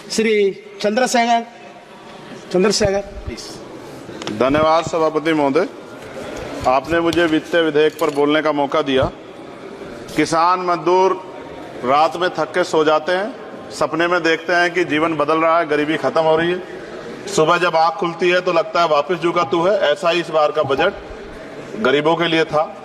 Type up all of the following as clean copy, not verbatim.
Shri Chandrashekhar please. धन्यवाद सभापति महोदय, आपने मुझे वित्तीय विधेयक पर बोलने का मौका दिया। किसान मजदूर रात में थक के सो जाते हैं, सपने में देखते हैं कि जीवन बदल रहा है, गरीबी खत्म हो रही है। सुबह जब आंख खुलती है तो लगता है वापस झुका तू है। ऐसा ही इस बार का बजट गरीबों के लिए था।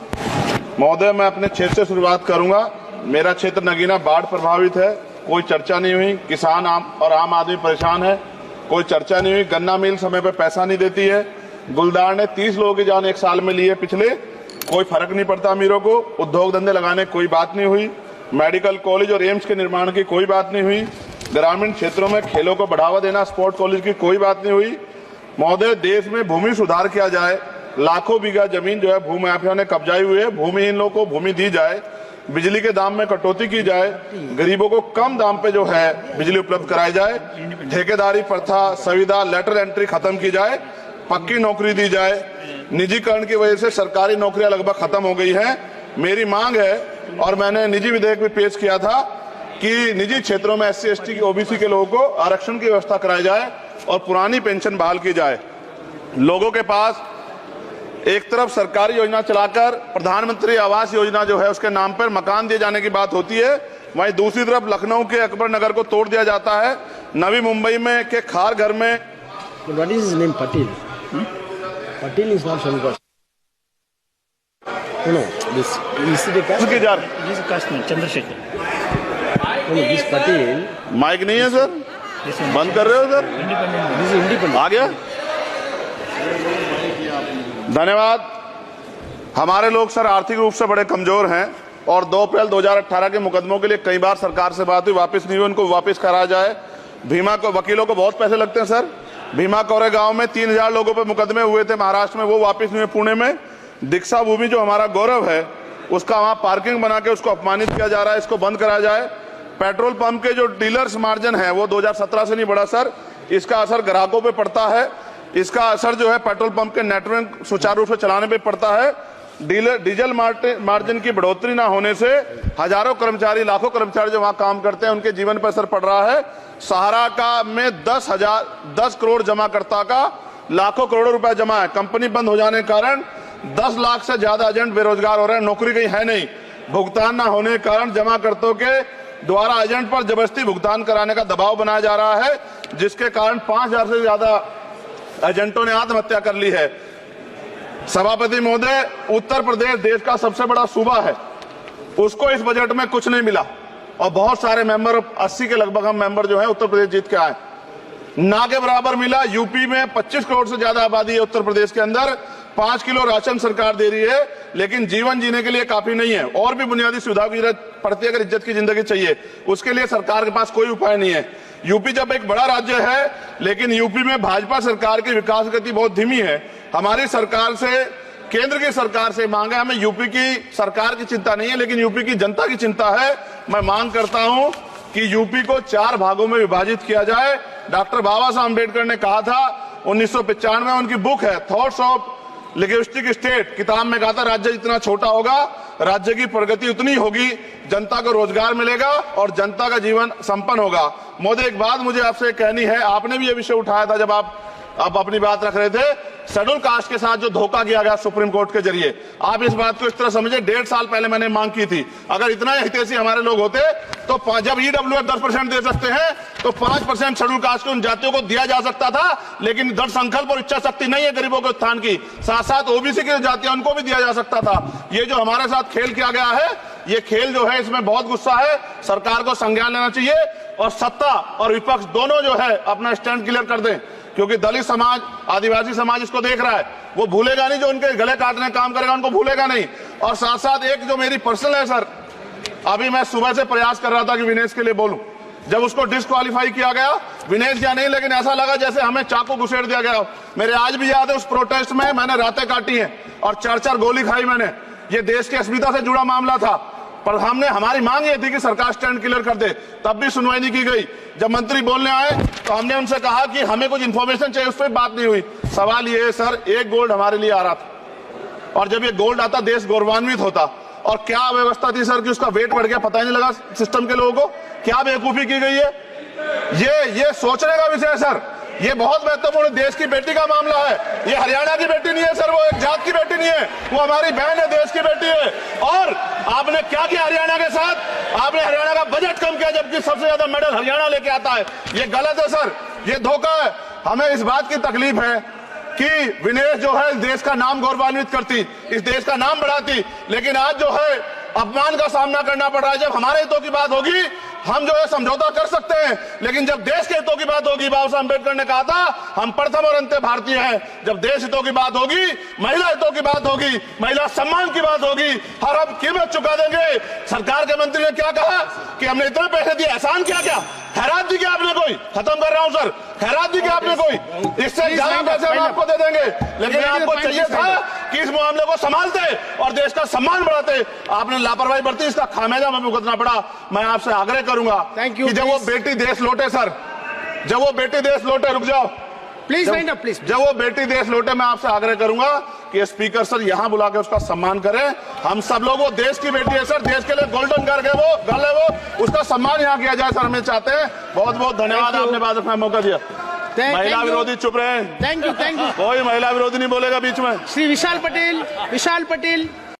महोदय, मैं अपने क्षेत्र से शुरुआत करूंगा। मेरा क्षेत्र नगीना बाढ़ प्रभावित है, कोई चर्चा नहीं हुई। किसान आम आदमी परेशान है, कोई चर्चा नहीं हुई। गन्ना मिल समय पे पैसा नहीं देती है। गुलदार ने 30 लोगों की जान एक साल में ली है पिछले, कोई फर्क नहीं पड़ता अमीरों को। उद्योग धंधे लगाने कोई बात नहीं हुई। मेडिकल कॉलेज और एम्स के निर्माण की कोई बात नहीं हुई। ग्रामीण क्षेत्रों में खेलों को बढ़ावा देना, स्पोर्ट्स कॉलेज की कोई बात नहीं हुई। महोदय, देश में भूमि सुधार किया जाए। लाखों बीघा जमीन जो है भूमाफिया ने कब्जाई हुई है, भूमिहीन लोगों को भूमि दी जाए। बिजली के दाम में कटौती की जाए। गरीबों को कम दाम पे जो है बिजली उपलब्ध कराई जाए। ठेकेदारी प्रथा, संविदा, लेटर एंट्री खत्म की जाए। पक्की नौकरी दी जाए। निजीकरण की वजह से सरकारी नौकरियां लगभग खत्म हो गई हैं। मेरी मांग है, और मैंने निजी विधेयक भी पेश किया था, कि निजी क्षेत्रों में SC, ST, OBC के लोगों को आरक्षण की व्यवस्था कराई जाए और पुरानी पेंशन बहाल की जाए। लोगों के पास एक तरफ सरकारी योजना चलाकर प्रधानमंत्री आवास योजना जो है उसके नाम पर मकान दिए जाने की बात होती है, वहीं दूसरी तरफ लखनऊ के अकबर नगर को तोड़ दिया जाता है। नवी मुंबई में के खार घर में What is his name? Patil. Patil is not Shankar. No, this is the caste. उसकी जार This is Kashmir, Chandrasekhar. No, this Patil. Mike नहीं है सर, This is बंद कर रहे हो sir? independent. This is independent. आ गया। धन्यवाद। हमारे लोग सर आर्थिक रूप से बड़े कमजोर हैं और 2 अप्रैल 2018 के मुकदमों के लिए कई बार सरकार से बात हुई, वापस नहीं हुई। उनको वापस कराया जाए। भीमा को वकीलों को बहुत पैसे लगते हैं सर। भीमा कोरे गांव में 3000 लोगों पे मुकदमे हुए थे महाराष्ट्र में, वो वापस नहीं हुए। पुणे में दीक्षा भूमि जो हमारा गौरव है, उसका वहां पार्किंग बना के उसको अपमानित किया जा रहा है, इसको बंद कराया जाए। पेट्रोल पंप के जो डीलर्स मार्जिन है वो 2017 से नहीं बढ़ा सर, इसका असर ग्राहकों पे पड़ता है। इसका असर जो है पेट्रोल पंप के नेटवर्क सुचारू रूप से चलाने पे पड़ता है। डीजल मार्जिन की बढ़ोतरी ना होने से हजारों कर्मचारी, लाखों कर्मचारी जो वहां काम करते हैं उनके जीवन पर असर पड़ रहा है। सहारा का में 10 करोड़ जमाकर्ता का लाखों करोड़ों रुपए जमा है। कंपनी बंद हो जाने के कारण 10 लाख से ज्यादा एजेंट बेरोजगार हो रहे हैं, नौकरी कहीं है नहीं। भुगतान न होने के कारण जमाकर्ताओं के द्वारा एजेंट पर जबरदस्ती भुगतान कराने का दबाव बनाया जा रहा है, जिसके कारण 5000 से ज्यादा एजेंटों ने आत्महत्या कर ली है। सभापति महोदय, उत्तर प्रदेश देश का सबसे बड़ा सूबा है, उसको इस बजट में कुछ नहीं मिला और बहुत सारे मेंबर, 80 के लगभग हम मेंबर जो है उत्तर प्रदेश जीत के आए, ना के बराबर मिला। यूपी में 25 करोड़ से ज्यादा आबादी है उत्तर प्रदेश के अंदर, 5 किलो राशन सरकार दे रही है, लेकिन जीवन जीने के लिए काफी नहीं है। और भी बुनियादी सुविधाओं की जरूरत पड़ती है। अगर इज्जत की जिंदगी चाहिए, उसके लिए सरकार के पास कोई उपाय नहीं है। यूपी जब एक बड़ा राज्य है, लेकिन यूपी में भाजपा सरकार की विकास गति बहुत धीमी है। हमारी सरकार से, केंद्र की सरकार से मांग है, हमें यूपी की सरकार की चिंता नहीं है, लेकिन यूपी की जनता की चिंता है। मैं मांग करता हूं कि यूपी को 4 भागों में विभाजित किया जाए। डॉक्टर बाबा साहब अम्बेडकर ने कहा था 1995 में, उनकी बुक है थॉट्स ऑफ लिंग्विस्टिक स्टेट, किताब में कहा था राज्य जितना छोटा होगा राज्य की प्रगति उतनी होगी, जनता को रोजगार मिलेगा और जनता का जीवन संपन्न होगा। मोदी, एक बात मुझे आपसे कहनी है, आपने भी ये विषय उठाया था जब आप अपनी बात रख रहे थे, शेड्यूल कास्ट के साथ जो धोखा किया गया सुप्रीम कोर्ट के जरिए, आप इस बात को इस तरह समझे, 1.5 साल पहले मैंने मांग की थी, अगर इतना हितैषी हमारे लोग होते तो जब EWF 10% दे सकते हैं तो 5% शेड्यूल कास्ट के उन जातियों को दिया जा सकता था, लेकिन दृढ़ संकल्प और इच्छा शक्ति नहीं है गरीबों के उत्थान की। साथ साथ OBC की जातियां उनको भी दिया जा सकता था। ये जो हमारे साथ खेल किया गया है, ये खेल जो है इसमें बहुत गुस्सा है, सरकार को संज्ञान लेना चाहिए और सत्ता और विपक्ष दोनों जो है अपना स्टैंड क्लियर कर दें, क्योंकि दलित समाज, आदिवासी समाज इसको देख रहा है, वो भूलेगा नहीं। जो उनके गले काटने का काम करेगा उनको भूलेगा नहीं। और साथ साथ एक जो मेरी पर्सनल है सर, अभी मैं सुबह से प्रयास कर रहा था कि विनेश के लिए बोलूं, जब उसको डिस्क्वालीफाई किया गया, विनेश या नहीं, लेकिन ऐसा लगा जैसे हमें चाकू घुसेड़ दिया गया। मेरे आज भी याद है उस प्रोटेस्ट में मैंने रातें काटी हैं और 4-4 गोली खाई मैंने। ये देश की अस्मिता से जुड़ा मामला था, पर हमने, हमारी मांग ये थी कि सरकार स्टैंड क्लियर कर दे, तब भी सुनवाई नहीं की गई। जब मंत्री बोलने आए तो हमने उनसे कहा कि हमें कुछ इंफॉर्मेशन चाहिए, उस पर बात नहीं हुई। सवाल ये है सर, 1 गोल्ड हमारे लिए आ रहा था और जब ये गोल्ड आता देश गौरवान्वित होता, और क्या व्यवस्था थी सर कि उसका वेट बढ़ गया, पता ही नहीं लगा सिस्टम के लोगों को। क्या बेवकूफी की गई है, ये सोचने का विषय है सर। ये बहुत महत्वपूर्ण देश की बेटी का मामला है। ये हरियाणा की बेटी नहीं है सर, वो एक जात की बेटी नहीं है, वो हमारी बहन है, देश की बेटी है। और आपने क्या किया हरियाणा के साथ? आपने हरियाणा का बजट कम किया, जबकि सबसे ज्यादा मेडल हरियाणा लेके आता है। ये गलत है सर, ये धोखा है। हमें इस बात की तकलीफ है कि विनेश जो है इस देश का नाम गौरवान्वित करती, इस देश का नाम बढ़ाती, लेकिन आज जो है अपमान का सामना करना पड़ रहा है। जब हमारे हितों की बात होगी हम जो है समझौता कर सकते हैं, लेकिन जब देश के हितों की बात होगी, बाबा साहब अम्बेडकर ने कहा था हम प्रथम और अंत्य भारतीय हैं। जब देश हितों की बात होगी, महिला हितों की बात होगी, महिला सम्मान की बात होगी, हर हम कीमत चुका देंगे। सरकार के मंत्री ने क्या कहा कि हमने इतने पैसे दिए, एहसान क्या खैरात दी क्या आपने कोई? खत्म कर रहा हूं सर, खैरात दी क्या आपने कोई? इससे ज्यादा पैसे हम आपको दे देंगे, लेकिन आपको चाहिए था कि इस मामले को संभालते और देश का सम्मान बढ़ाते। आपने लापरवाही बरती, इसका खामियाजा हमें भुगतना पड़ा। मैं आपसे आग्रह करूंगा कि जब वो बेटी देश लौटे सर, जब वो बेटी देश लौटे, रुक जाओ प्लीज वाइंड अप प्लीज। जब वो बेटी देश लौटे, मैं आपसे आग्रह करूंगा कि स्पीकर सर यहां बुला के उसका सम्मान करें। हम सब लोग, वो देश की बेटी है सर, देश के लिए गोल्डन गर्ल है वो, उसका सम्मान यहां किया जाए सर, हमें चाहते हैं। बहुत बहुत धन्यवाद, आपने बात रखने का मौका दिया। महिला विरोधी चुप रहे। थैंक यू कोई महिला विरोधी नहीं बोलेगा बीच में। श्री विशाल पटेल